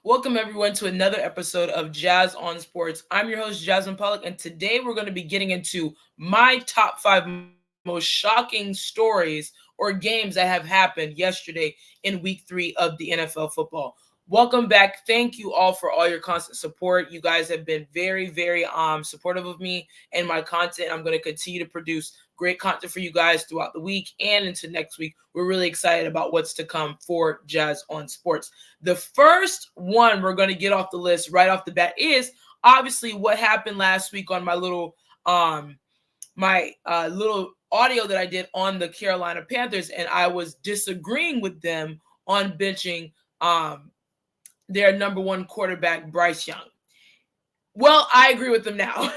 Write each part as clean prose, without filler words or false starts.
Welcome everyone to another episode of Jazz on Sports. I'm your host, Jasmine Pollock, and today we're going to be getting into my top five most shocking stories or games that have happened yesterday in week 3 of the NFL football. Welcome back. Thank you all for all your constant support. You guys have been very supportive of me and my content. I'm going to continue to produce great content for you guys throughout the week and into next week. We're really excited about what's to come for Jazz on Sports. The first one we're going to get off the list right off the bat is obviously what happened last week on my little audio that I did on the Carolina Panthers, and I was disagreeing with them on benching their number one quarterback, Bryce Young. Well, I agree with them now.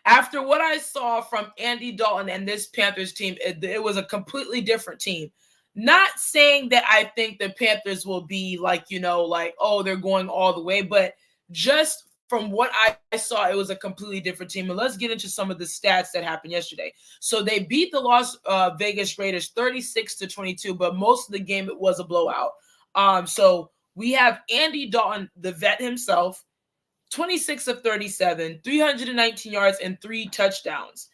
After what I saw from Andy Dalton and this Panthers team, it was a completely different team. Not saying that I think the Panthers will be oh, they're going all the way, but just from what I saw, it was a completely different team. And let's get into some of the stats that happened yesterday. So they beat the Las Vegas Raiders 36-22, but most of the game it was a blowout. So we have Andy Dalton, the vet himself, 26 of 37, 319 yards, and 3 touchdowns.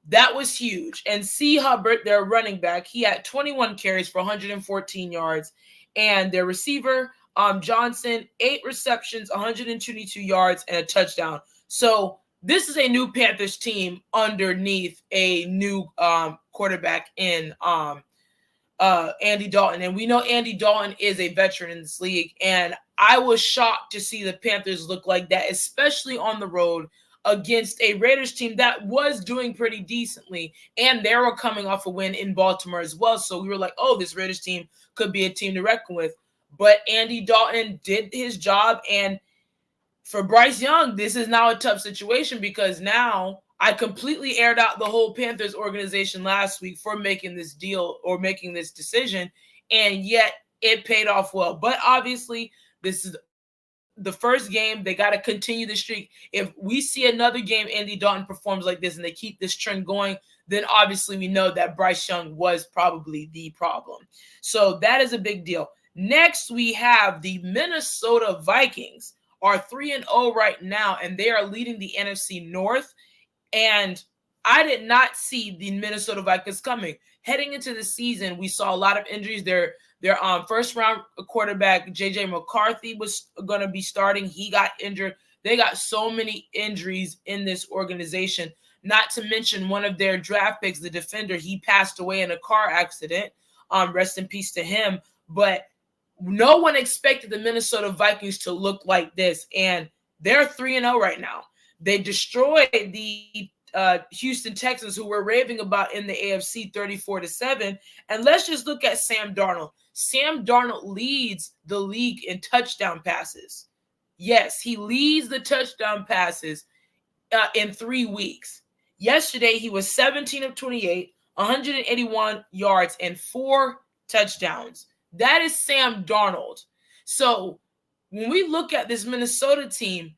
That was huge. And C. Hubbard, their running back, he had 21 carries for 114 yards. And their receiver, Johnson, 8 receptions, 122 yards, and a touchdown. So this is a new Panthers team underneath a new quarterback in Andy Dalton. And we know Andy Dalton is a veteran in this league. And I was shocked to see the Panthers look like that, especially on the road against a Raiders team that was doing pretty decently. And they were coming off a win in Baltimore as well. So we were like, oh, this Raiders team could be a team to reckon with. But Andy Dalton did his job. And for Bryce Young, this is now a tough situation because now I completely aired out the whole Panthers organization last week for making this deal or making this decision. And yet it paid off well. But obviously, this is the first game. They got to continue the streak. If we see another game Andy Dalton performs like this and they keep this trend going, then obviously we know that Bryce Young was probably the problem. So that is a big deal. Next, we have the Minnesota Vikings are 3-0 right now, and they are leading the NFC North. And I did not see the Minnesota Vikings coming. Heading into the season, we saw a lot of injuries. Their first-round quarterback, J.J. McCarthy, was going to be starting. He got injured. They got so many injuries in this organization, not to mention one of their draft picks, the defender, he passed away in a car accident. Rest in peace to him. But no one expected the Minnesota Vikings to look like this, and they're 3-0 right now. They destroyed the Houston Texans, who we're raving about in the AFC 34-7. And let's just look at Sam Darnold. Sam Darnold leads the league in touchdown passes. Yes, he leads the touchdown passes in 3 weeks. Yesterday, he was 17 of 28, 181 yards, and 4 touchdowns. That is Sam Darnold. So when we look at this Minnesota team,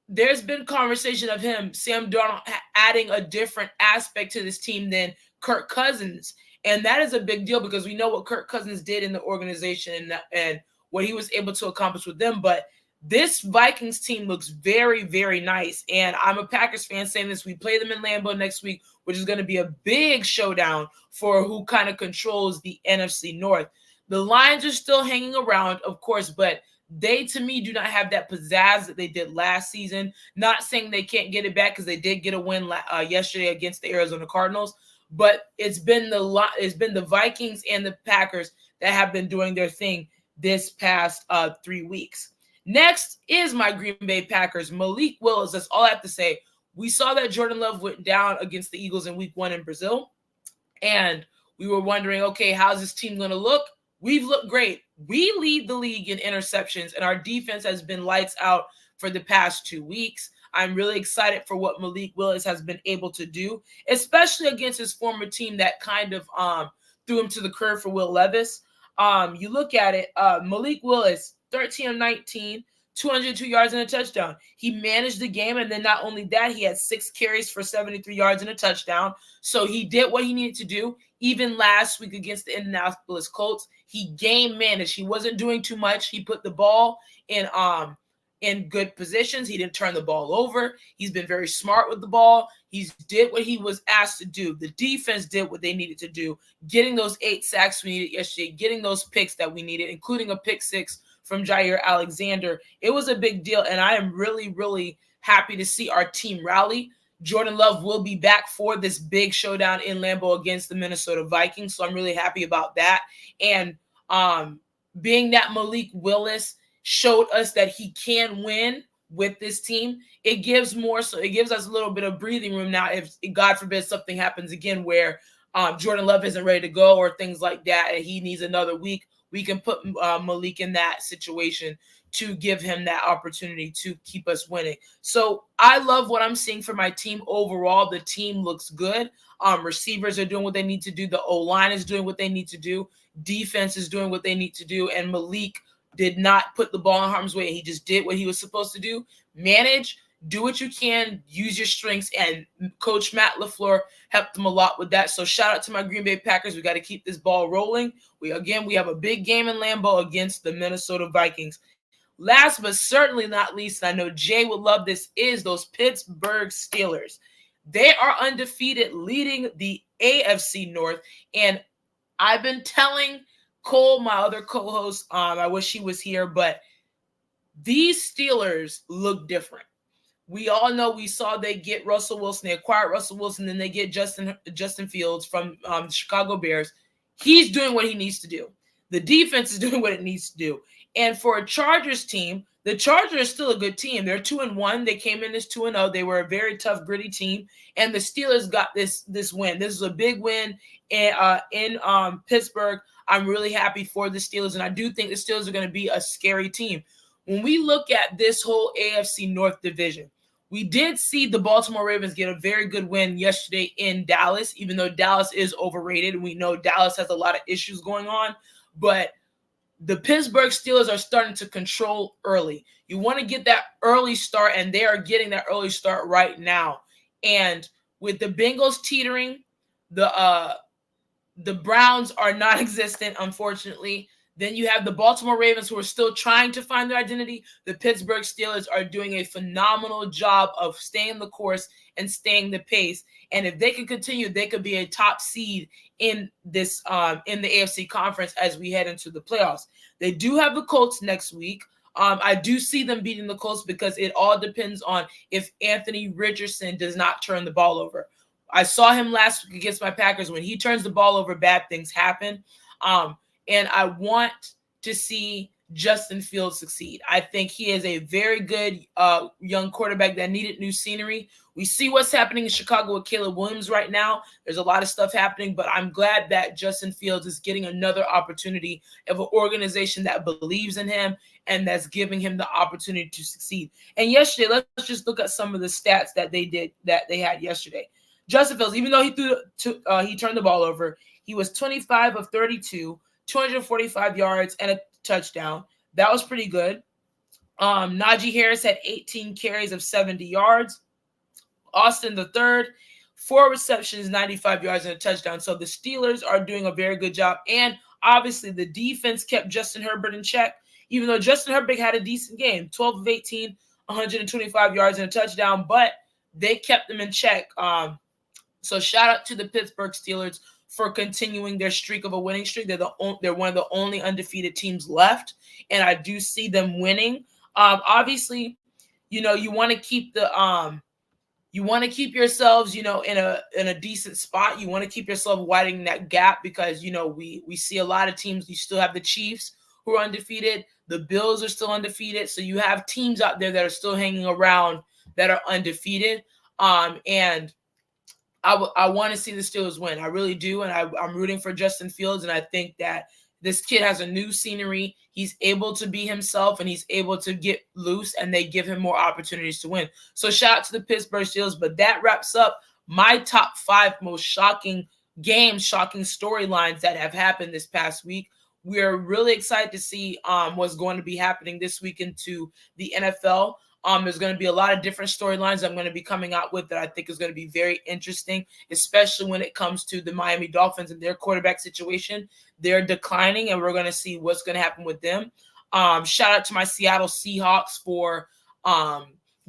there's been conversation of Sam Darnold, adding a different aspect to this team than Kirk Cousins. And that is a big deal because we know what Kirk Cousins did in the organization and what he was able to accomplish with them. But this Vikings team looks very nice. And I'm a Packers fan saying this. We play them in Lambeau next week, which is going to be a big showdown for who kind of controls the NFC North. The Lions are still hanging around, of course, but they, to me, do not have that pizzazz that they did last season. Not saying they can't get it back because they did get a win yesterday against the Arizona Cardinals, but it's been the Vikings and the Packers that have been doing their thing this past 3 weeks. Next is my Green Bay Packers. Malik Willis, that's all I have to say. We saw that Jordan Love went down against the Eagles in week 1 in Brazil, and we were wondering, okay, how's this team going to look? We've looked great. We lead the league in interceptions, and our defense has been lights out for the past 2 weeks. I'm really excited for what Malik Willis has been able to do, especially against his former team that kind of threw him to the curb for Will Levis. You look at it, Malik Willis, 13 of 19, 202 yards and a touchdown. He managed the game, and then not only that, he had 6 carries for 73 yards and a touchdown. So he did what he needed to do. Even last week against the Indianapolis Colts, he game managed. He wasn't doing too much. He put the ball in in good positions. He didn't turn the ball over. He's been very smart with the ball. He's did what he was asked to do. The defense did what they needed to do, getting those 8 sacks we needed yesterday, getting those picks that we needed, including a pick 6 from Jair Alexander. It was a big deal, and I am really, really happy to see our team rally. Jordan Love will be back for this big showdown in Lambeau against the Minnesota Vikings, so I'm really happy about that. And being that Malik Willis showed us that he can win with this team, it gives us a little bit of breathing room now if God forbid something happens again where Jordan Love isn't ready to go or things like that and he needs another week. We can put Malik in that situation to give him that opportunity to keep us winning. So I love what I'm seeing for my team overall. The team looks good. Receivers are doing what they need to do. The O-line is doing what they need to do. Defense is doing what they need to do. And Malik did not put the ball in harm's way. He just did what he was supposed to do. Manage, do what you can, use your strengths, and Coach Matt LaFleur helped him a lot with that. So shout out to my Green Bay Packers. We got to keep this ball rolling. We have a big game in Lambeau against the Minnesota Vikings. Last but certainly not least, and I know Jay would love this, is those Pittsburgh Steelers. They are undefeated, leading the AFC North. And I've been telling Cole, my other co-host, I wish he was here, but these Steelers look different. We all know we saw they get Russell Wilson. They acquired Russell Wilson, then they get Justin Fields from the Chicago Bears. He's doing what he needs to do. The defense is doing what it needs to do. And for a Chargers team, the Chargers are still a good team. They're 2-1. They came in as 2-0. They were a very tough, gritty team. And the Steelers got this win. This is a big win in Pittsburgh. I'm really happy for the Steelers, and I do think the Steelers are going to be a scary team. When we look at this whole AFC North division, we did see the Baltimore Ravens get a very good win yesterday in Dallas, even though Dallas is overrated. And we know Dallas has a lot of issues going on, but the Pittsburgh Steelers are starting to control early. You want to get that early start, and they are getting that early start right now. And with the Bengals teetering, the Browns are non-existent, unfortunately. Then you have the Baltimore Ravens, who are still trying to find their identity. The Pittsburgh Steelers are doing a phenomenal job of staying the course and staying the pace. And if they can continue, they could be a top seed in this in the AFC conference as we head into the playoffs. They do have the Colts next week. I do see them beating the Colts because it all depends on if Anthony Richardson does not turn the ball over. I saw him last week against my Packers. When he turns the ball over, bad things happen. And I want to see Justin Fields succeed. I think he is a very good young quarterback that needed new scenery. We see what's happening in Chicago with Caleb Williams right now. There's a lot of stuff happening, but I'm glad that Justin Fields is getting another opportunity of an organization that believes in him and that's giving him the opportunity to succeed. And yesterday, let's just look at some of the stats that they had yesterday. Justin Fields, even though he turned the ball over, he was 25 of 32, 245 yards and a touchdown. That was pretty good. Najee Harris had 18 carries of 70 yards. Austin III, 4 receptions, 95 yards and a touchdown. So the Steelers are doing a very good job. And obviously the defense kept Justin Herbert in check, even though Justin Herbert had a decent game, 12 of 18, 125 yards and a touchdown, but they kept them in check. So shout out to the Pittsburgh Steelers for continuing their streak of a winning streak. They're one of the only undefeated teams left, and I do see them winning. Obviously, you want to keep yourselves, in a decent spot. You want to keep yourself widening that gap because we see a lot of teams. You still have the Chiefs who are undefeated. The Bills are still undefeated. So you have teams out there that are still hanging around that are undefeated. And I want to see the Steelers win. I really do. And I'm rooting for Justin Fields. And I think that this kid has a new scenery. He's able to be himself and he's able to get loose and they give him more opportunities to win. So shout out to the Pittsburgh Steelers. But that wraps up my top 5 most shocking games, shocking storylines that have happened this past week. We're really excited to see what's going to be happening this week into the NFL. There's going to be a lot of different storylines I'm going to be coming out with that I think is going to be very interesting, especially when it comes to the Miami Dolphins and their quarterback situation. They're declining, and we're going to see what's going to happen with them. Shout out to my Seattle Seahawks for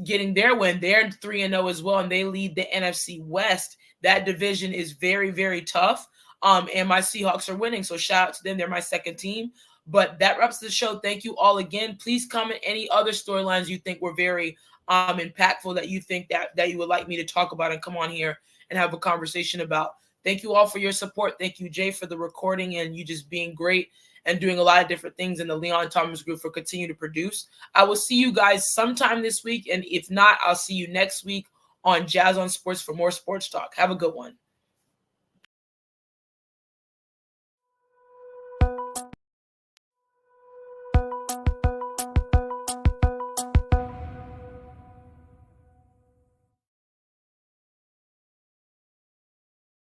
getting their win. They're 3-0 as well, and they lead the NFC West. That division is very, very tough. And my Seahawks are winning, so shout out to them. They're my second team. But that wraps the show. Thank you all again. Please comment any other storylines you think were very impactful that you think that you would like me to talk about and come on here and have a conversation about. Thank you all for your support. Thank you, Jay, for the recording and you just being great and doing a lot of different things in the Leon Thomas Group for continue to produce. I will see you guys sometime this week, and if not, I'll see you next week on Jazz on Sports for more sports talk. Have a good one.